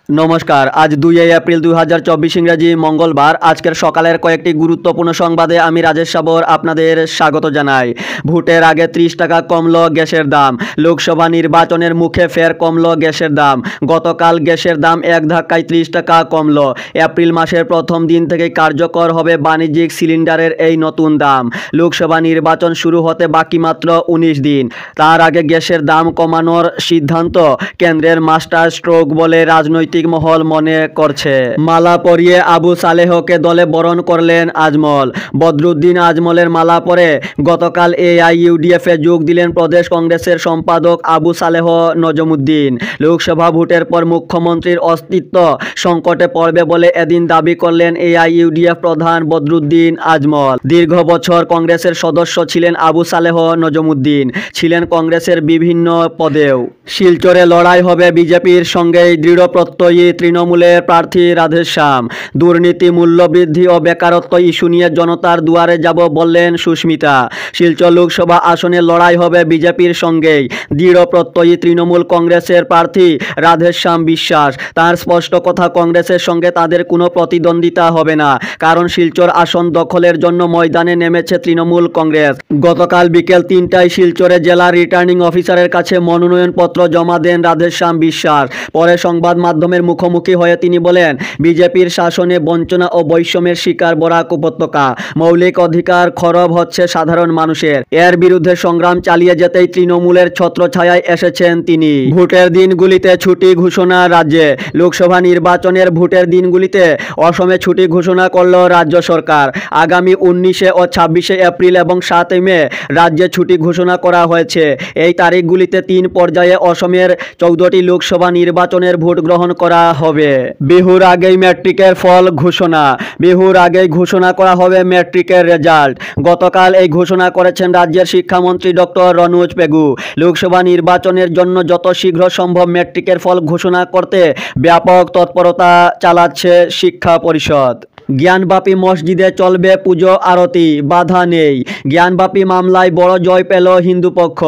নমস্কার। আজ 2 এপ্রিল 2024 ইংরেজি মঙ্গলবার। আজকের সকালের কয়েকটি গুরুত্বপূর্ণ সংবাদে আমি রাজেশ সাবর আপনাদের স্বাগত জানাই। ভোটের আগে 30 টাকা কমল গ্যাসের দাম। লোকসভা নির্বাচনের মুখে ফের কমল গ্যাসের দাম। গতকাল গ্যাসের দাম এক ধাক্কায় 30 টাকা কমল। এপ্রিল মাসের প্রথম দিন থেকে কার্যকর হবে বাণিজ্যিক সিলিন্ডারের এই নতুন দাম। লোকসভা নির্বাচন শুরু হতে বাকি মাত্র 19 দিন। তার আগে গ্যাসের দাম কমানোর সিদ্ধান্ত কেন্দ্রের মাস্টার স্ট্রোক বলে রাজনৈতিক মহল মনে করছে। মালা পরিয়ে আবু সালেহকে দলে বরণ করলেন আজমল। বদরুদ্দিন আজমলের মালা পরে গতকাল AIUDF এ যোগ দিলেন প্রদেশ কংগ্রেসের সম্পাদক আবু সালেহ নজমুদ্দিন। লোকসভা ভোটের পর মুখ্যমন্ত্রীর অস্তিত্ব সংকটে পড়বে বলে এদিন দাবি করলেন AIUDF প্রধান বদরুদ্দিন আজমল। দীর্ঘ বছর কংগ্রেসের সদস্য ছিলেন আবু সালেহ নজমুদ্দিন, ছিলেন কংগ্রেসের বিভিন্ন পদেও। শিলচরে লড়াই হবে বিজেপির সঙ্গেই দৃঢ় প্রত্যয়ী তৃণমূলের প্রার্থী রাধেশ্যাম। দুর্নীতি, মূল্যবৃদ্ধি ও বেকারত্ব ইস্যু নিয়ে জনতার দুয়ারে যাব বললেন সুস্মিতা। শিলচর লোকসভা আসনে লড়াই হবে বিজেপির সঙ্গেই দৃঢ় প্রত্যয়ী তৃণমূল কংগ্রেসের প্রার্থী রাধেশ্যাম বিশ্বাস। তার স্পষ্ট কথা, কংগ্রেসের সঙ্গে তাদের কোনো প্রতিদ্বন্দ্বিতা হবে না, কারণ শিলচর আসন দখলের জন্য ময়দানে নেমেছে তৃণমূল কংগ্রেস। গতকাল বিকেল 3টায় শিলচরে জেলা রিটার্নিং অফিসারের কাছে মনোনয়নপত্র জমা দেন রাধেশ্যাম বিশ্বাস। পরে সংবাদ মাধ্যমের মুখোমুখি হয়ে তিনি বলেন, বিজেপির শাসনে বঞ্চনা ও বৈষম্যের শিকার বরাক উপত্যকা। মৌলিক অধিকার খর্ব হচ্ছে সাধারণ মানুষের। এর বিরুদ্ধে সংগ্রাম চালিয়ে যেতেই তৃণমূলের ছত্রছায়ায় এসেছেন তিনি। ভোটের দিনগুলিতে ছুটি ঘোষণা রাজ্যে। লোকসভা নির্বাচনের ভোটের দিনগুলিতে অসমে ছুটি ঘোষণা করল রাজ্য সরকার। আগামী 19 ও 26 এপ্রিল এবং 7 মে রাজ্যে ছুটি ঘোষণা করা হয়েছে। এই তারিখগুলিতে 3 পর্যায়ে অসমের 14টি লোকসভা নির্বাচনের ভোট গ্রহণ করা হবে। বিহুর আগেই ম্যাট্রিকের ফল ঘোষণা। বিহুর আগেই ঘোষণা করা হবে ম্যাট্রিকের রেজাল্ট। গতকাল এই ঘোষণা করেছেন রাজ্যের শিক্ষামন্ত্রী ডক্টর রনোজ পেগু। লোকসভা নির্বাচনের জন্য যত শীঘ্র সম্ভব ম্যাট্রিকের ফল ঘোষণা করতে ব্যাপক তৎপরতা চালাচ্ছে শিক্ষা পরিষদ। জ্ঞানবাপী মসজিদে চলবে পুজো আরতি, বাধা নেই। জ্ঞানবাপী মামলায় বড় জয় পেল হিন্দু পক্ষ।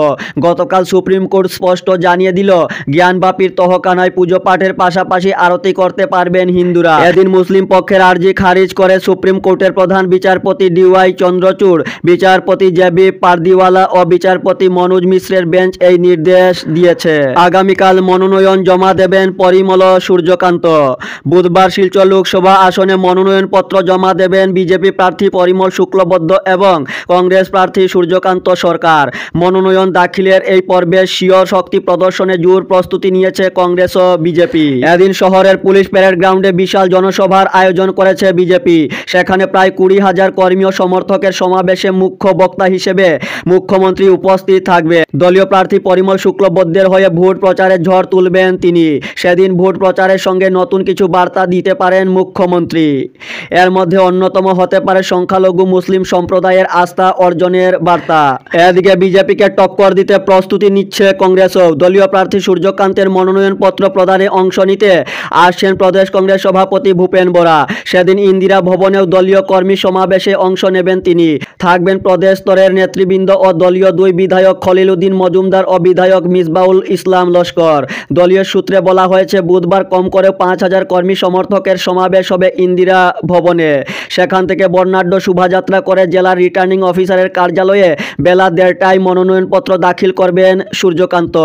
গতকাল সুপ্রিম কোর্ট স্পষ্ট জানিয়ে দিল, জ্ঞানবাপীর তহখানায় পুজো পাঠের পাশাপাশি আরতি করতে পারবেন হিন্দুরা। এদিন মুসলিম পক্ষের আর্জি খারিজ করে সুপ্রিম কোর্টের প্রধান বিচারপতি DY চন্দ্রচূড়, বিচারপতি JB পারদিওয়ালা ও বিচারপতি মনোজ মিশ্রের বেঞ্চ এই নির্দেশ দিয়েছে। আগামীকাল মনোনয়ন জমা দেবেন পরিমল সূর্যকান্ত। বুধবার শিলচর লোকসভা আসনে মনোনয়নপত্র জমা দেবেন বিজেপি প্রার্থী পরিমল শুক্লবৈদ্য এবং কংগ্রেস প্রার্থী সূর্যকান্ত সরকার। মনোনয়ন দাখিলের এই পর্বে স্বীয় শক্তি প্রদর্শনে জোর প্রস্তুতি নিয়েছে কংগ্রেস ও বিজেপি। এদিন শহরের পুলিশ প্যারেড গ্রাউন্ডে বিশাল জনসভার আয়োজন করেছে বিজেপি। সেখানে প্রায় 20,000 কর্মী ও সমর্থকের সমাবেশে মুখ্য বক্তা হিসেবে মুখ্যমন্ত্রী উপস্থিত থাকবে। দলীয় প্রার্থী পরিমল শুক্লবৈদ্যের হয়ে ভোট প্রচারের ঝড় তুলবেন তিনি। সেদিন ভোট প্রচারের সঙ্গে নতুন কিছু বার্তা দিতে পারেন মুখ্যমন্ত্রী। এর মধ্যে অন্যতম হতে পারে সংখ্যালঘু মুসলিম সম্প্রদায়ের আস্থা অর্জনের বার্তা। এদিকে বিজেপিকে টক্কর দিতে প্রস্তুতি নিচ্ছে কংগ্রেসও। দলীয় প্রার্থী সূর্যকান্তের মনোনয়নপত্র প্রদানে অংশ নিতে আসছেন প্রদেশ কংগ্রেস সভাপতি ভূপেন বরা। সেদিন ইন্দিরা ভবনেও দলীয় কর্মী সমাবেশে অংশ নেবেন তিনি। থাকবেন প্রদেশ স্তরের নেতৃবৃন্দ ও দলীয় 2 বিধায়ক খলিল উদ্দিন মজুমদার ও বিধায়ক মিসবাউল ইসলাম লস্কর। দলীয় সূত্রে বলা হয়েছে, বুধবার কম করে 5,000 কর্মী সমর্থকের সমাবেশ হবে ইন্দিরা ভবনে। সেখান থেকে বর্ণাঢ্য শোভাযাত্রা করে জেলা রিটার্নিং অফিসারের কার্যালয়ে বেলা 1:30টায় মনোনয়নপত্র দাখিল করবেন সূর্যকান্ত।